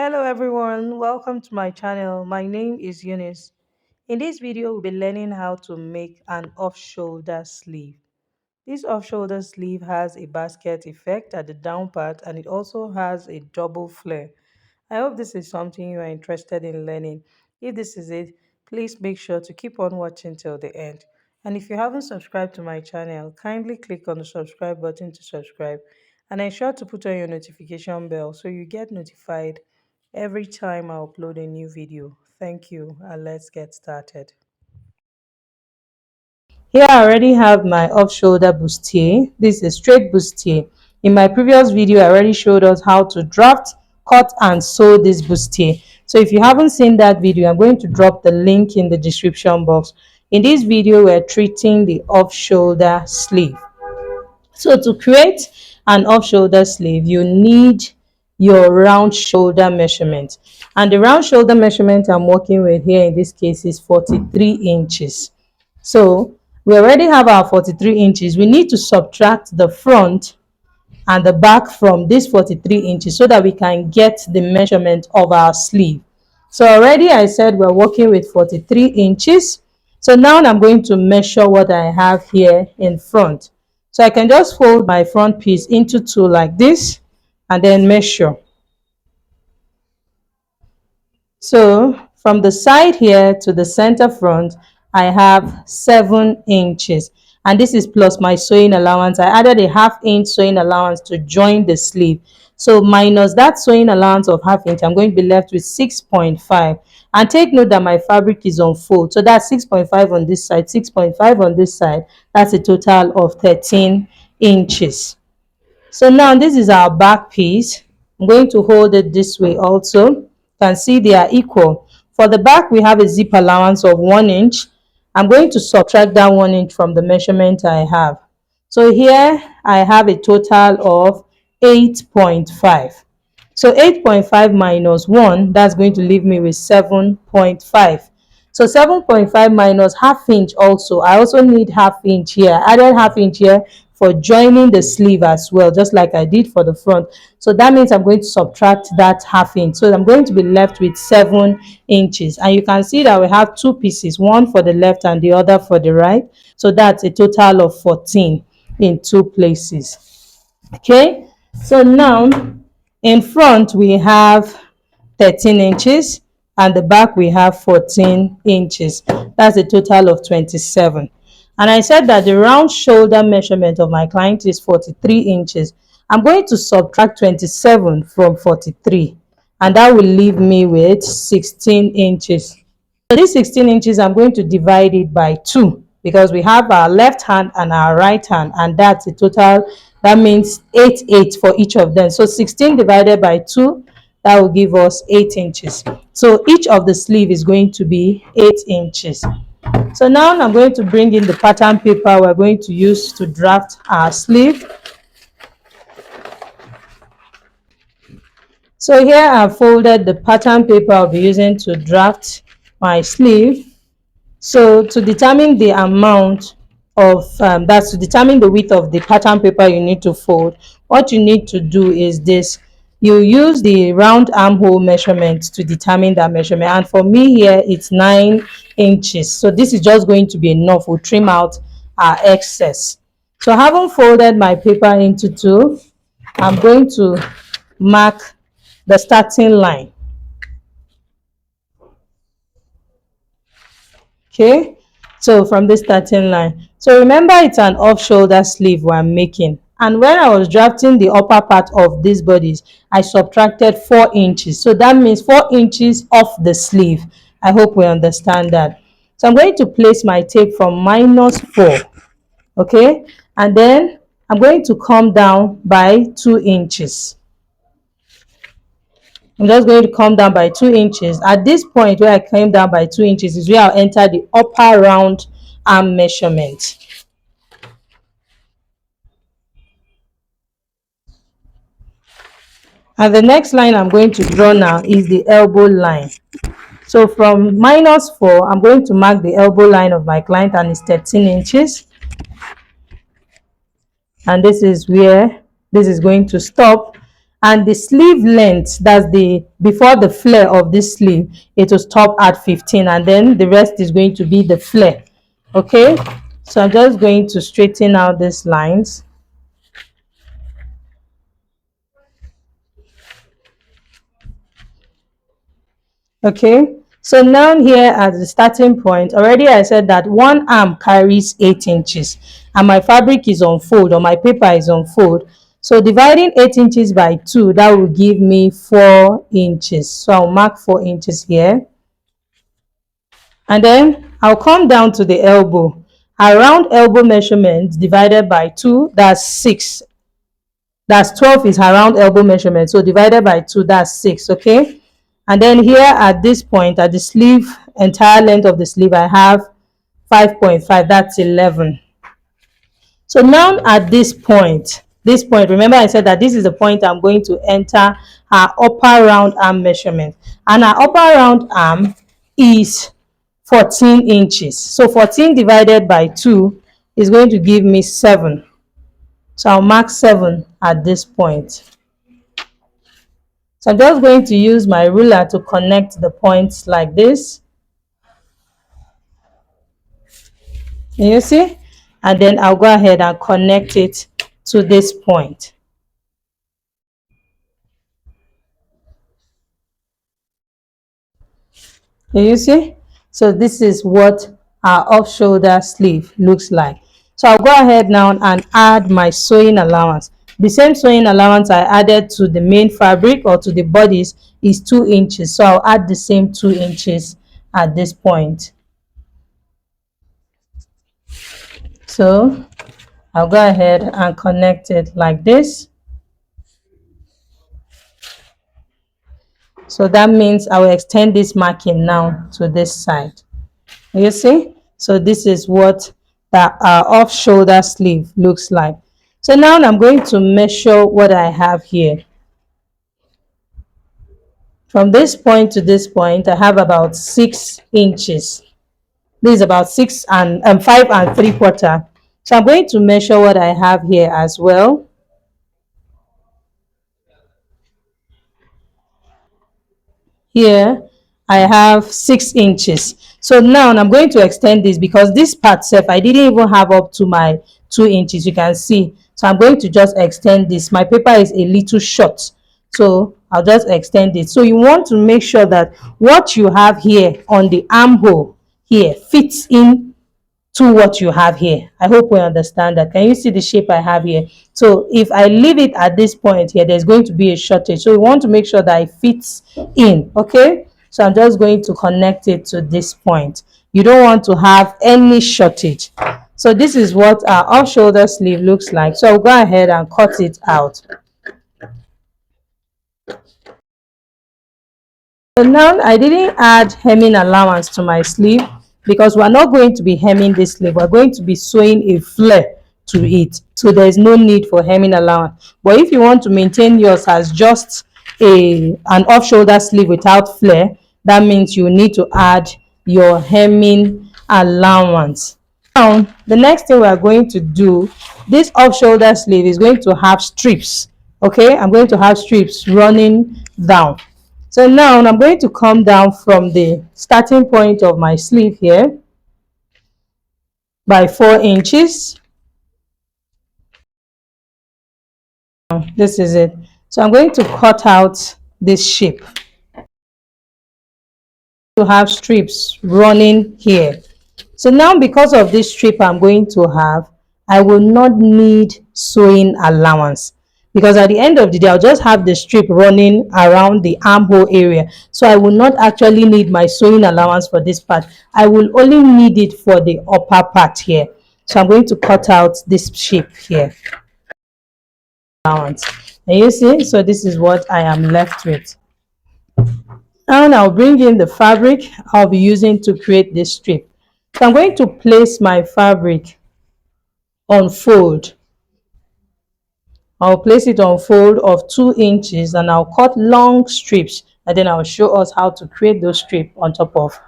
Hello everyone, welcome to my channel. My name is Eunice. In this video, we'll be learning how to make an off-shoulder sleeve. This off-shoulder sleeve has a basket effect at the down part and it also has a double flare. I hope this is something you are interested in learning. If this is it, please make sure to keep on watching till the end. And if you haven't subscribed to my channel, kindly click on the subscribe button to subscribe and ensure to put on your notification bell so you get notified every time I upload a new video. Thank you, and let's get started. Here I already have my off-shoulder bustier. This is a straight bustier. In my previous video, I already showed us how to draft, cut, and sew this bustier. So if you haven't seen that video, I'm going to drop the link in the description box. In this video, we're treating the off-shoulder sleeve. So to create an off-shoulder sleeve, you need your round shoulder measurement. And the round shoulder measurement I'm working with here in this case is 43 inches. So we already have our 43 inches. We need to subtract the front and the back from this 43 inches so that we can get the measurement of our sleeve. So already I said we're working with 43 inches. So now I'm going to measure what I have here in front. So I can just fold my front piece into two like this and then measure. So from the side here to the center front, I have 7 inches. And this is plus my sewing allowance. I added a ½ inch sewing allowance to join the sleeve. So minus that sewing allowance of ½ inch, I'm going to be left with 6.5. And take note that my fabric is on fold. So that's 6.5 on this side, 6.5 on this side. That's a total of 13 inches. So now this is our back piece. I'm going to hold it this way also. You can see they are equal. For the back, we have a zip allowance of 1 inch. I'm going to subtract that 1 inch from the measurement I have. So here I have a total of 8.5. So 8.5 minus 1, that's going to leave me with 7.5. So 7.5 minus ½ inch also. I also need ½ inch here. I added ½ inch here for joining the sleeve as well, just like I did for the front. So that means I'm going to subtract that ½ inch. So I'm going to be left with 7 inches. And you can see that we have two pieces, one for the left and the other for the right. So that's a total of 14 in two places. Okay, so now in front we have 13 inches and the back we have 14 inches. That's a total of 27. And I said that the round shoulder measurement of my client is 43 inches. I'm going to subtract 27 from 43 and that will leave me with 16 inches. So this 16 inches, I'm going to divide it by 2 because we have our left hand and our right hand, and that's a total, that means 8 for each of them. So 16 divided by 2, that will give us 8 inches. So each of the sleeve is going to be 8 inches. So now I'm going to bring in the pattern paper we're going to use to draft our sleeve. So here I've folded the pattern paper I'll be using to draft my sleeve. So to determine the amount of, that's to determine the width of the pattern paper you need to fold, what you need to do is this. You use the round armhole measurement to determine that measurement. And for me here, it's 9 inches. So this is just going to be enough. We'll trim out our excess. So having folded my paper into two, I'm going to mark the starting line. Okay, so from the starting line, so remember it's an off shoulder sleeve we're making, and when I was drafting the upper part of these bodies, I subtracted 4 inches. So that means 4 inches off the sleeve. I hope we understand that. So I'm going to place my tape from -4. Okay, and then I'm going to come down by 2 inches. I'm just going to come down by 2 inches. At this point where I came down by 2 inches is where I'll enter the upper round arm measurement. And the next line I'm going to draw now is the elbow line. So from -4, I'm going to mark the elbow line of my client, and it's 13 inches. And this is where this is going to stop. and the sleeve length, that's the before the flare of this sleeve, it will stop at 15, and then the rest is going to be the flare. Okay, so I'm just going to straighten out these lines. Okay, so now here at the starting point, already I said that one arm carries 8 inches and my fabric is on fold, or my paper is on fold. So dividing 8 inches by 2, that will give me 4 inches. So I'll mark 4 inches here, and then I'll come down to the elbow. Around elbow measurement divided by 2, that's 6. That's 12 is around elbow measurement, so divided by 2, that's 6. Okay, and then here at this point, at the sleeve, entire length of the sleeve, I have 5.5, that's 11. So now at this point, remember I said that this is the point I'm going to enter our upper round arm measurement, and our upper round arm is 14 inches. So 14 divided by 2 is going to give me 7. So I'll mark 7 at this point. So I'm just going to use my ruler to connect the points like this. You see? And then I'll go ahead and connect it to this point. You see? So this is what our off shoulder sleeve looks like. So I'll go ahead now and add my sewing allowance. The same sewing allowance I added to the main fabric or to the bodies is 2 inches. So I'll add the same 2 inches at this point. So I'll go ahead and connect it like this. So that means I will extend this marking now to this side. You see? So this is what the off shoulder sleeve looks like. So now I'm going to measure what I have here. From this point to this point, I have about 6 inches. This is about 5 3/4. So I'm going to measure what I have here as well. Here I have 6 inches. So now I'm going to extend this, because this part self I didn't even have up to my 2 inches, you can see. So I'm going to just extend this. My paper is a little short, so I'll just extend it. So you want to make sure that what you have here on the armhole here fits in to what you have here. I hope we understand that. Can you see the shape I have here? So if I leave it at this point here, there's going to be a shortage. So we want to make sure that it fits in. Okay, so I'm just going to connect it to this point. You don't want to have any shortage. So this is what our off shoulder sleeve looks like. So I'll go ahead and cut it out. So now I didn't add hemming allowance to my sleeve, because we're not going to be hemming this sleeve. We're going to be sewing a flare to it. So there's no need for hemming allowance. But if you want to maintain yours as just an off shoulder sleeve without flare, that means you need to add your hemming allowance. Now, the next thing we are going to do, this off shoulder sleeve is going to have strips. Okay, I'm going to have strips running down. So now I'm going to come down from the starting point of my sleeve here by 4 inches. This is it. So I'm going to cut out this shape to have strips running here. So now, because of this strip I'm going to have, I will not need sewing allowance, because at the end of the day I'll just have the strip running around the armhole area. So I will not actually need my sewing allowance for this part. I will only need it for the upper part here. So I'm going to cut out this shape here. And you see, so this is what I am left with. And I'll bring in the fabric I'll be using to create this strip. So I'm going to place my fabric on fold. I'll place it on fold of 2 inches, and I'll cut long strips, and then I'll show us how to create those strips on top of.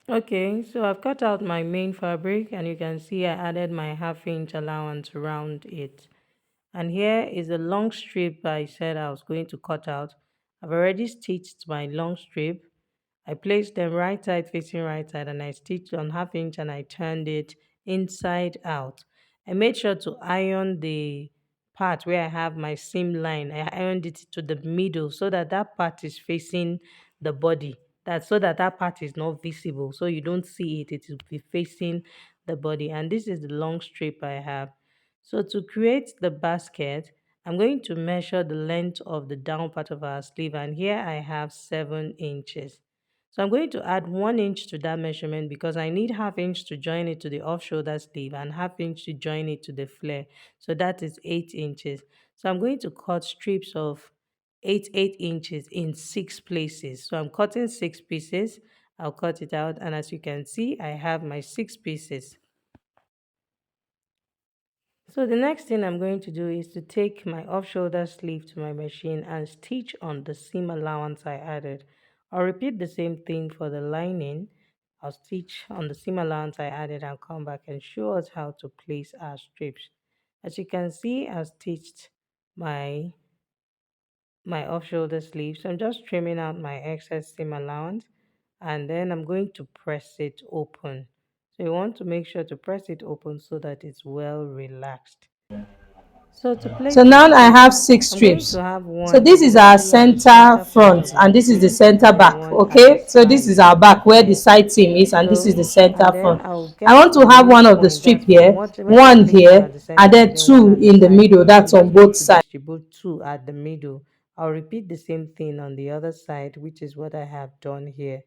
Okay, so I've cut out my main fabric, and you can see I added my 1/2 inch allowance around it. And here is a long strip I said I was going to cut out. I've already stitched my long strip. I placed them right side facing right side and I stitched on half inch and I turned it inside out. I made sure to iron the part where I have my seam line. I ironed it to the middle so that that part is facing the body. That's so that that part is not visible. So you don't see it. It will be facing the body. And this is the long strip I have. So to create the basket, I'm going to measure the length of the down part of our sleeve. And here I have 7 inches. So I'm going to add 1 inch to that measurement because I need half inch to join it to the off shoulder sleeve and half inch to join it to the flare. So that is 8 inches. So I'm going to cut strips of 8 inches in 6 places. So I'm cutting 6 pieces. I'll cut it out. And as you can see, I have my 6 pieces. So the next thing I'm going to do is to take my off-shoulder sleeve to my machine and stitch on the seam allowance I added. I'll repeat the same thing for the lining. I'll stitch on the seam allowance I added and come back and show us how to place our strips. As you can see, I've stitched my off-shoulder sleeve. So I'm just trimming out my excess seam allowance and then I'm going to press it open. So you want to make sure to press it open so that it's well relaxed. So to So place the now I strip, have six I'm going strips. to have So one this is our exactly on the center center front front of my and this is the strip center and then back. one at the Okay, so this side is our back where the here. side seam is and this is So, the center and then front. I'll I get want to the have one of the midpoint, strip that's from here, wherever I'm one placing here, at the and Center, then and then one two at the in the side. middle. You That's on just want both to sides. distribute two at the middle. I'll repeat the same thing on the other side, which is what I have done here.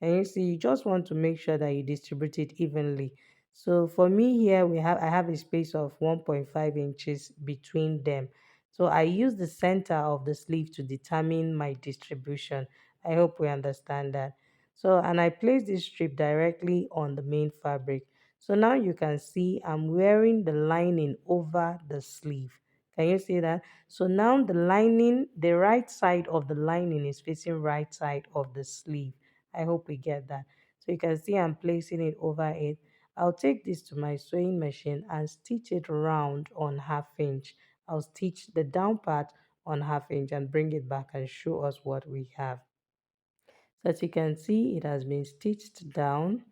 And you see, you just want to make sure that you distribute it evenly. So for me here, I have a space of 1.5 inches between them. So I use the center of the sleeve to determine my distribution. I hope we understand that. So, and I place this strip directly on the main fabric. So now you can see I'm wearing the lining over the sleeve. Can you see that? So now the lining, the right side of the lining is facing right side of the sleeve. I hope we get that. So you can see I'm placing it over it. I'll take this to my sewing machine and stitch it round on half inch. I'll stitch the down part on half inch and bring it back and show us what we have. So as you can see, it has been stitched down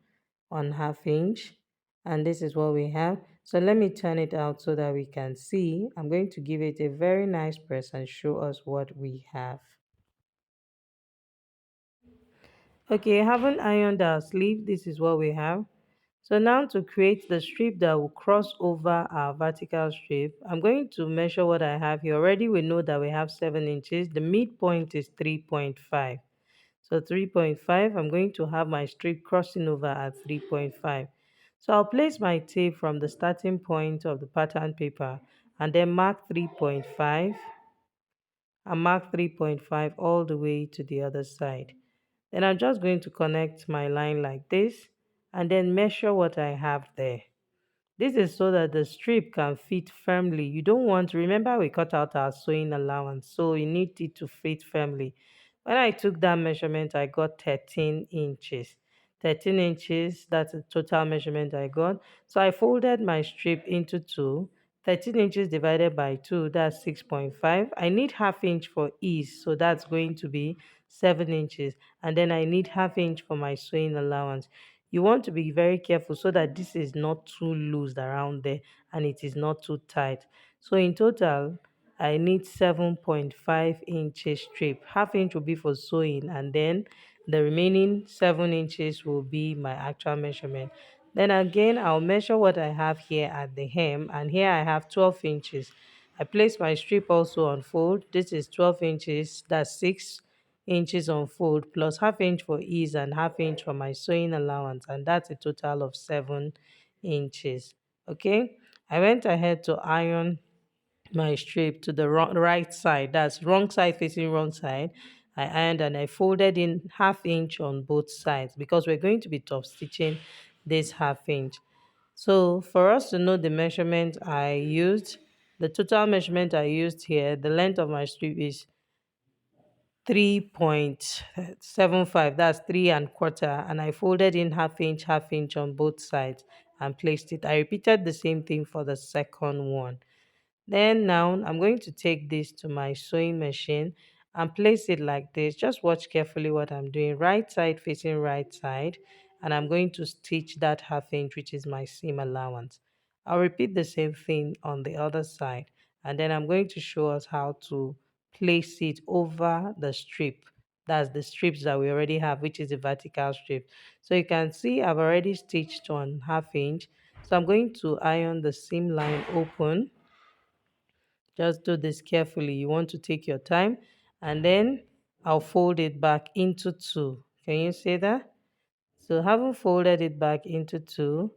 on half inch and this is what we have. So let me turn it out so that we can see. I'm going to give it a very nice press and show us what we have. Okay, I haven't ironed our sleeve. This is what we have. So now to create the strip that will cross over our vertical strip, I'm going to measure what I have here. Already we know that we have 7 inches. The midpoint is 3.5. So 3.5, I'm going to have my strip crossing over at 3.5. So I'll place my tape from the starting point of the pattern paper and then mark 3.5 and mark 3.5 all the way to the other side. Then I'm just going to connect my line like this and then measure what I have there. This is so that the strip can fit firmly. You don't want to, remember we cut out our sewing allowance, so you need it to fit firmly. When I took that measurement, I got 13 inches. 13 inches, that's the total measurement I got. So I folded my strip into two. 13 inches divided by 2, that's 6.5. I need half inch for ease, so that's going to be 7 inches. And then I need half inch for my sewing allowance. You want to be very careful so that this is not too loose around there and it is not too tight. So in total, I need 7.5 inches strip. Half inch will be for sewing and then the remaining 7 inches will be my actual measurement. Then again, I'll measure what I have here at the hem and here I have 12 inches. I place my strip also on fold. This is 12 inches, that's 6 inches on fold plus half inch for ease and half inch for my sewing allowance, and that's a total of 7 inches. Okay, I went ahead to iron my strip to the right side, that's wrong side facing wrong side. I ironed and I folded in half inch on both sides because we're going to be top stitching this half inch. So for us to know the measurement I used, the total measurement I used here, the length of my strip is 3.75, that's 3 1/4, and I folded in half inch on both sides and placed it. I repeated the same thing for the second one. Then now I'm going to take this to my sewing machine and place it like this. Just watch carefully what I'm doing. Right side facing right side. And I'm going to stitch that half inch, which is my seam allowance. I'll repeat the same thing on the other side. And then I'm going to show us how to place it over the strip. That's the strips that we already have, which is the vertical strip. So you can see I've already stitched on half inch. So I'm going to iron the seam line open. Just do this carefully. You want to take your time, and then I'll fold it back into two. Can you see that? So having folded it back into two,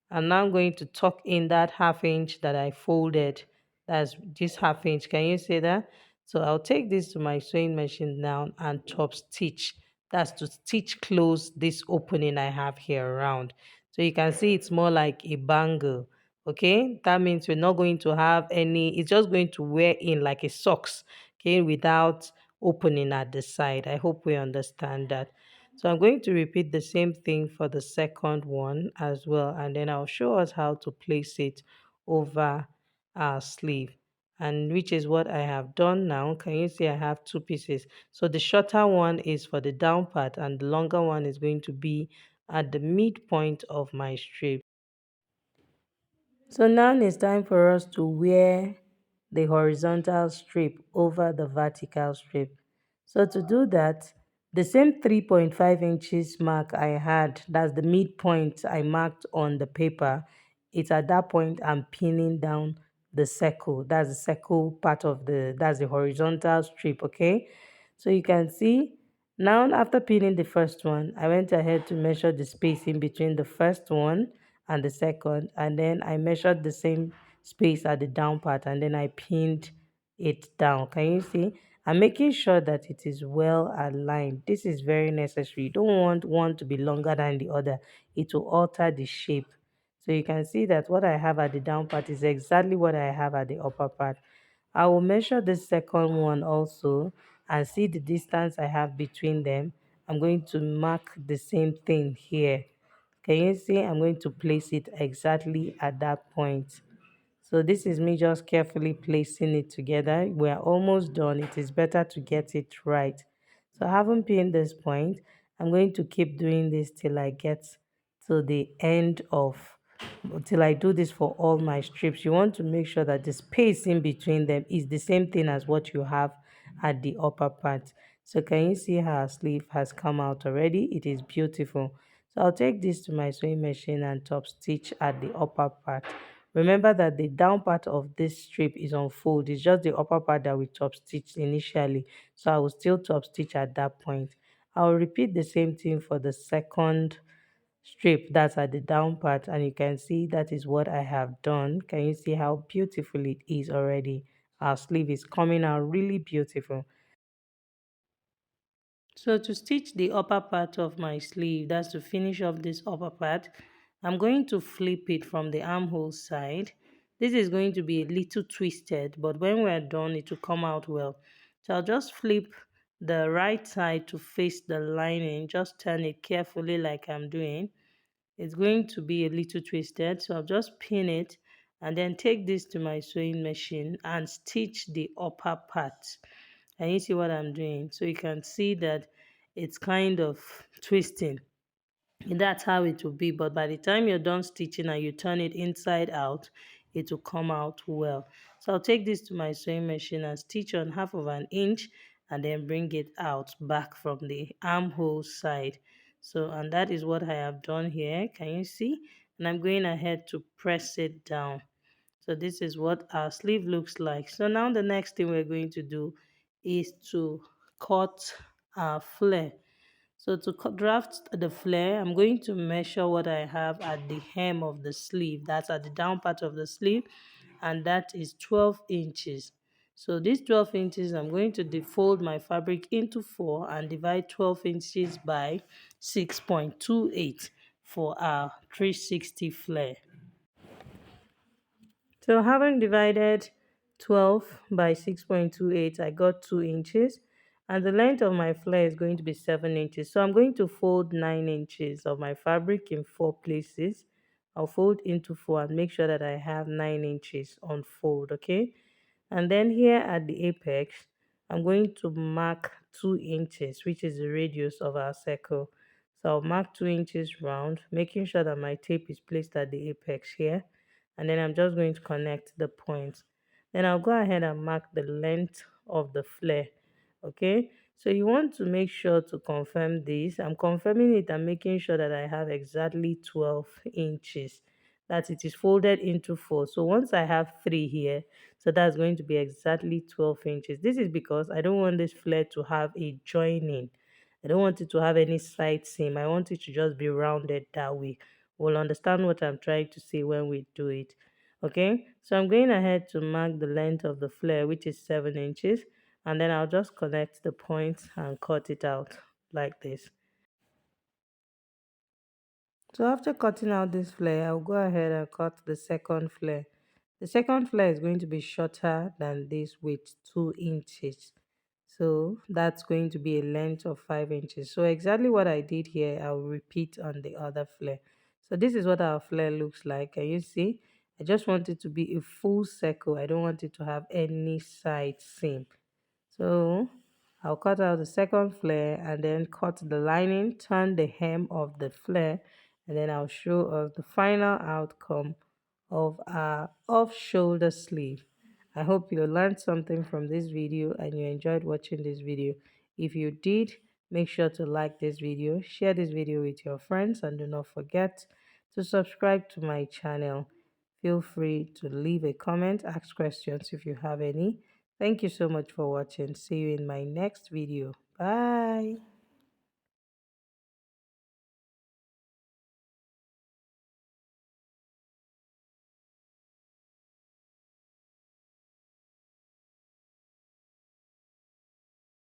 I'm now going to tuck in that half inch that I folded. That's this half inch. Can you see that? So I'll take this to my sewing machine now and top stitch. That's to stitch close this opening I have here around. So you can see it's more like a bangle. Okay, that means we're not going to have any, it's just going to wear in like a socks, okay, without opening at the side. I hope we understand that. So I'm going to repeat the same thing for the second one as well, and then I'll show us how to place it over our sleeve, and which is what I have done now. Can you see I have two pieces? So the shorter one is for the down part and the longer one is going to be at the midpoint of my strip. So now it's time for us to wear the horizontal strip over the vertical strip. So to do that, the same 3.5 inches mark I had, that's the midpoint I marked on the paper, it's at that point I'm pinning down the circle. That's the circle part of that's the horizontal strip, okay? So you can see now after pinning the first one, I went ahead to measure the spacing between the first one and the second, and then I measured the same space at the down part, and then I pinned it down. Can you see? I'm making sure that it is well aligned. This is very necessary. You don't want one to be longer than the other. It will alter the shape. So you can see that what I have at the down part is exactly what I have at the upper part. I will measure the second one also and see the distance I have between them. I'm going to mark the same thing here. Can you see? I'm going to place it exactly at that point. So this is me just carefully placing it together. We're almost done. It is better to get it right. So having pinned this point, I'm going to keep doing this till I get to the end of, till I do this for all my strips. You want to make sure that the space in between them is the same thing as what you have at the upper part. So can you see how our sleeve has come out already? It is beautiful. So I'll take this to my sewing machine and top stitch at the upper part. Remember that the down part of this strip is on fold. It's just the upper part that we top stitched initially. So I will still top stitch at that point. I'll repeat the same thing for the second strip that's at the down part, and you can see that is what I have done. Can you see how beautiful it is already? Our sleeve is coming out really beautiful. So to stitch the upper part of my sleeve, that's to finish off this upper part, I'm going to flip it from the armhole side. This is going to be a little twisted, but when we're done, it will come out well. So I'll just flip the right side to face the lining. Just turn it carefully like I'm doing. It's going to be a little twisted, so I'll just pin it and then take this to my sewing machine and stitch the upper part. And you see what I'm doing? So you can see that it's kind of twisting. And that's how it will be. But by the time you're done stitching and you turn it inside out, it will come out well. So I'll take this to my sewing machine and stitch on half of an inch and then bring it out back from the armhole side. So, and that is what I have done here. Can you see? And I'm going ahead to press it down. So this is what our sleeve looks like. So now the next thing we're going to do is to cut our flare. So to draft the flare, I'm going to measure what I have at the hem of the sleeve. That's at the down part of the sleeve, and that is 12 inches. So these 12 inches, I'm going to defold my fabric into 4 and divide 12 inches by 6.28 for our 360 flare. So having divided 12 by 6.28, I got 2 inches. And the length of my flare is going to be 7 inches. So I'm going to fold 9 inches of my fabric in 4 places. I'll fold into 4 and make sure that I have 9 inches on fold, okay? And then here at the apex, I'm going to mark 2 inches, which is the radius of our circle. So I'll mark 2 inches round, making sure that my tape is placed at the apex here. And then I'm just going to connect the points. Then I'll go ahead and mark the length of the flare. Okay, so you want to make sure to confirm this. I'm confirming it and making sure that I have exactly 12 inches, that it is folded into 4. So once I have 3 here, so that's going to be exactly 12 inches. This is because I don't want this flare to have a joining. I don't want it to have any side seam. I want it to just be rounded that way. We'll understand what I'm trying to say when we do it. Okay, so I'm going ahead to mark the length of the flare, which is 7 inches, and then I'll just connect the points and cut it out like this. So after cutting out this flare, I'll go ahead and cut the second flare. The second flare is going to be shorter than this with 2 inches. So that's going to be a length of 5 inches. So exactly what I did here, I'll repeat on the other flare. So this is what our flare looks like. Can you see? I just want it to be a full circle. I don't want it to have any side seam. So I'll cut out the second flare and then cut the lining, turn the hem of the flare, and then I'll show us the final outcome of our off-shoulder sleeve. I hope you learned something from this video and you enjoyed watching this video. If you did, make sure to like this video, share this video with your friends, and do not forget to subscribe to my channel. Feel free to leave a comment, ask questions if you have any. Thank you so much for watching. See you in my next video. Bye.